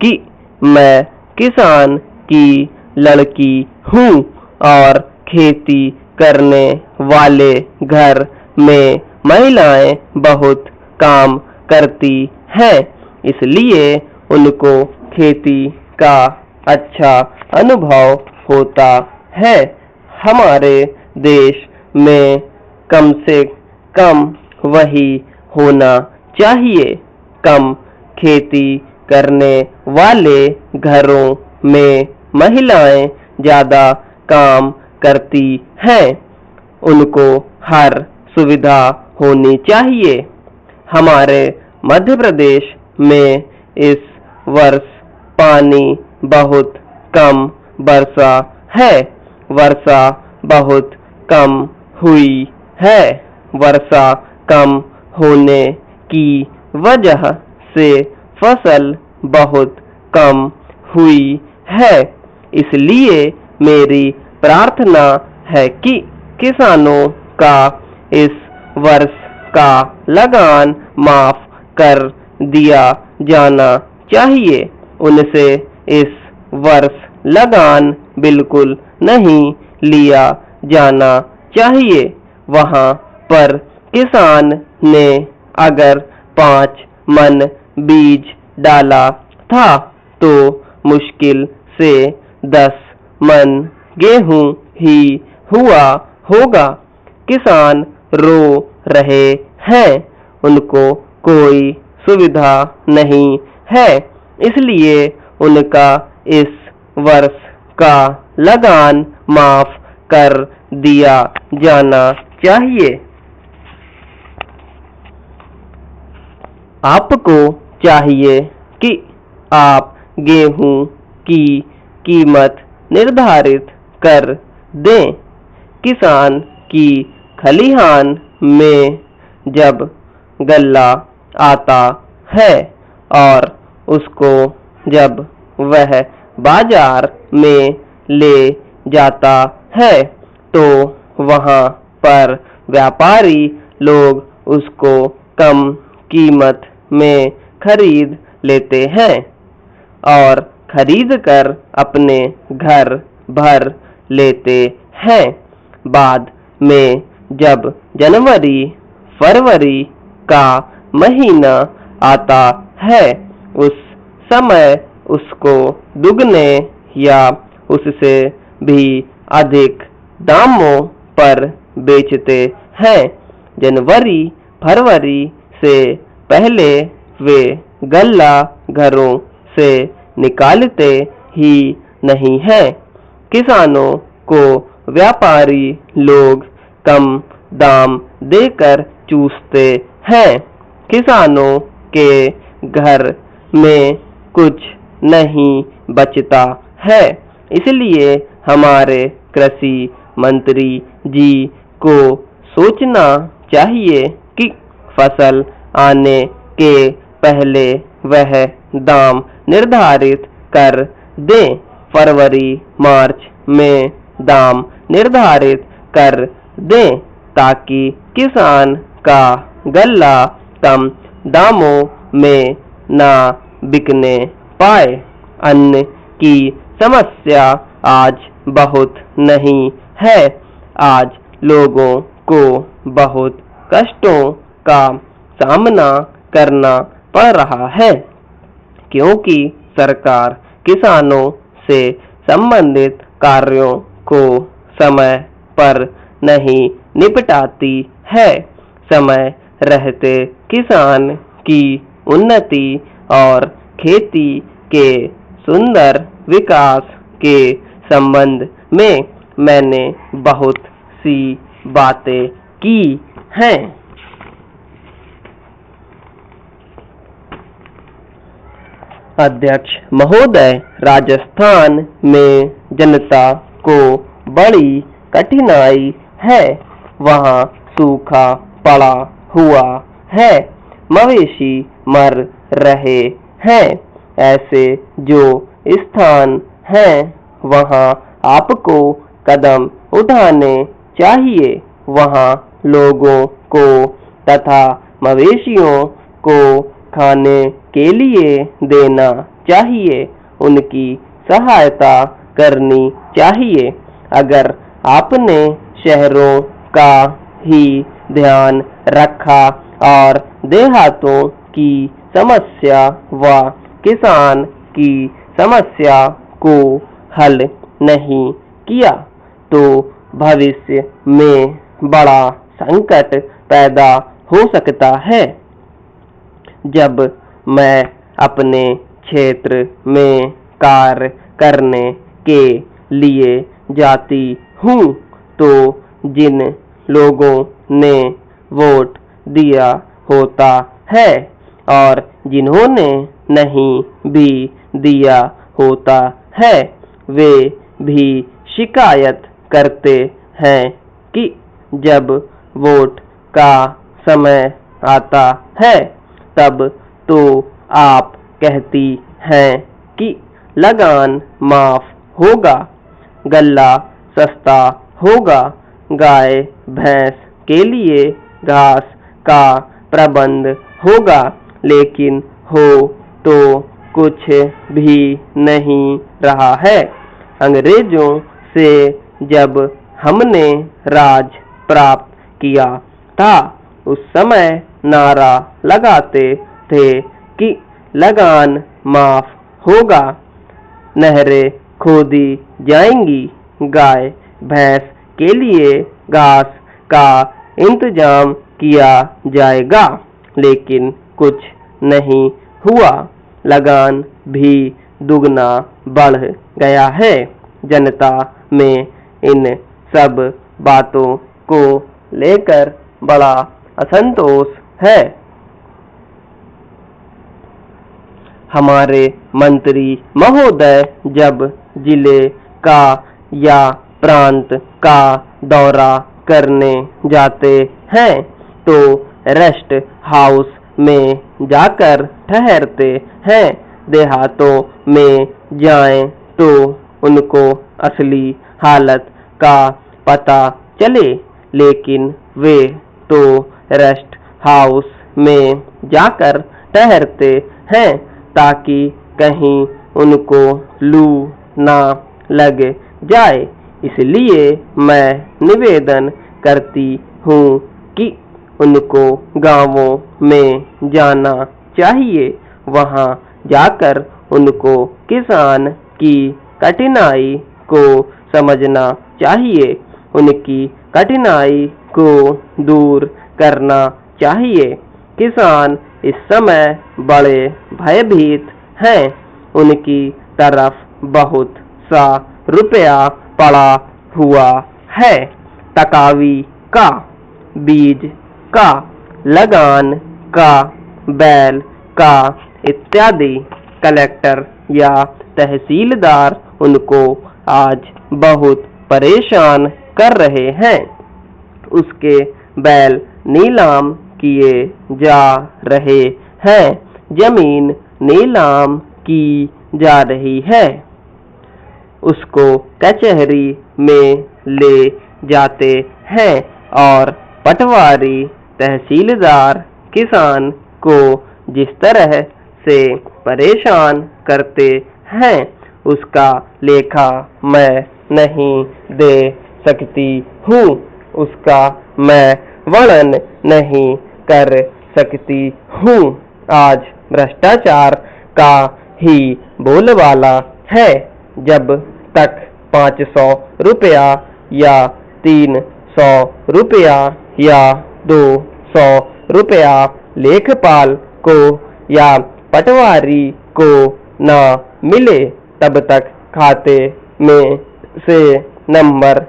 कि मैं किसान की लड़की हूँ और खेती करने वाले घर में महिलाएं बहुत काम करती हैं, इसलिए उनको खेती का अच्छा अनुभव होता है। हमारे देश में कम से कम वही होना चाहिए। कम खेती करने वाले घरों में महिलाएं ज़्यादा काम करती हैं, उनको हर सुविधा होनी चाहिए। हमारे मध्य प्रदेश में इस वर्ष पानी बहुत कम बरसा है। वर्षा बहुत कम हुई है। वर्षा कम होने की वजह से फसल बहुत कम हुई है, इसलिए मेरी प्रार्थना है कि किसानों का इस वर्ष का लगान माफ कर दिया जाना चाहिए। उनसे इस वर्ष लगान बिल्कुल नहीं लिया जाना चाहिए। वहाँ पर किसान ने अगर 5 मन बीज डाला था तो मुश्किल से 10 मन गेहूं ही हुआ होगा। किसान रो रहे हैं, उनको कोई सुविधा नहीं है, इसलिए उनका इस वर्ष का लगान माफ कर दिया जाना चाहिए। आपको चाहिए कि आप गेहूं की कीमत निर्धारित कर दें। किसान की खलिहान में जब गल्ला आता है और उसको जब वह बाजार में ले जाता है तो वहाँ पर व्यापारी लोग उसको कम कीमत में खरीद लेते हैं और खरीद कर अपने घर भर लेते हैं। बाद में जब जनवरी फरवरी का महीना आता है, उस समय उसको दुगने या उससे भी अधिक दामों पर बेचते हैं। जनवरी फरवरी से पहले वे गल्ला घरों से निकालते ही नहीं हैं। किसानों को व्यापारी लोग कम दाम देकर चूसते हैं। किसानों के घर में कुछ नहीं बचता है, इसलिए हमारे कृषि मंत्री जी को सोचना चाहिए कि फसल आने के पहले वह दाम निर्धारित कर दें। फरवरी मार्च में दाम निर्धारित कर दें ताकि किसान का गल्ला कम दामों में ना बिकने पाए। अन्न की समस्या आज बहुत नहीं है। आज लोगों को बहुत कष्टों का सामना करना पड़ रहा है, क्योंकि सरकार किसानों से संबंधित कार्यों को समय पर नहीं निपटाती है। समय रहते किसान की उन्नति और खेती के सुंदर विकास के संबंध में मैंने बहुत सी बातें की हैं। अध्यक्ष महोदय, राजस्थान में जनता को बड़ी कठिनाई है। वहाँ सूखा पड़ा हुआ है, मवेशी मर रहे हैं। ऐसे जो स्थान हैं वहाँ आपको कदम उठाने चाहिए। वहाँ लोगों को तथा मवेशियों को खाने के लिए देना चाहिए, उनकी सहायता करनी चाहिए। अगर आपने शहरों का ही ध्यान रखा और देहातों की समस्या व किसान की समस्या को हल नहीं किया तो भविष्य में बड़ा संकट पैदा हो सकता है। जब मैं अपने क्षेत्र में कार्य करने के लिए जाती हूँ तो जिन लोगों ने वोट दिया होता है और जिन्होंने नहीं भी दिया होता है, वे भी शिकायत करते हैं कि जब वोट का समय आता है तब तो आप कहती हैं कि लगान माफ होगा, गल्ला सस्ता होगा, गाय भैंस के लिए घास का प्रबंध होगा, लेकिन हो तो कुछ भी नहीं रहा है। अंग्रेजों से जब हमने राज प्राप्त किया था उस समय नारा लगाते थे कि लगान माफ होगा, नहरें खोदी जाएंगी, गाय भैंस के लिए घास का इंतजाम किया जाएगा, लेकिन कुछ नहीं हुआ। लगान भी दुगना बढ़ गया है। जनता में इन सब बातों को लेकर बड़ा असंतोष है। हमारे मंत्री महोदय जब जिले का या प्रांत का दौरा करने जाते हैं तो रेस्ट हाउस में जाकर ठहरते हैं। देहातों में जाएं तो उनको असली हालत का पता चले, लेकिन वे तो रेस्ट हाउस में जाकर ठहरते हैं ताकि कहीं उनको लू ना लग जाए। इसलिए मैं निवेदन करती हूँ कि उनको गांवों में जाना चाहिए, वहां जाकर उनको किसान की कठिनाई को समझना चाहिए, उनकी कठिनाई को दूर करना चाहिए। किसान इस समय बड़े भयभीत हैं, उनकी तरफ बहुत सा रुपया पड़ा हुआ है, टकावी का, बीज का, लगान का, बैल का इत्यादि। कलेक्टर या तहसीलदार उनको आज बहुत परेशान कर रहे हैं। उसके बैल नीलाम किए जा रहे हैं, जमीन नीलाम की जा रही है, उसको कचहरी में ले जाते हैं और पटवारी तहसीलदार किसान को जिस तरह से परेशान करते हैं उसका लेखा मैं नहीं दे सकती हूँ, उसका मैं वर्णन नहीं कर सकती हूँ। आज भ्रष्टाचार का ही बोलबाला है। जब तक 500 रुपया या 300 रुपया या 200 रुपया लेखपाल को या पटवारी को ना मिले तब तक खाते में से नंबर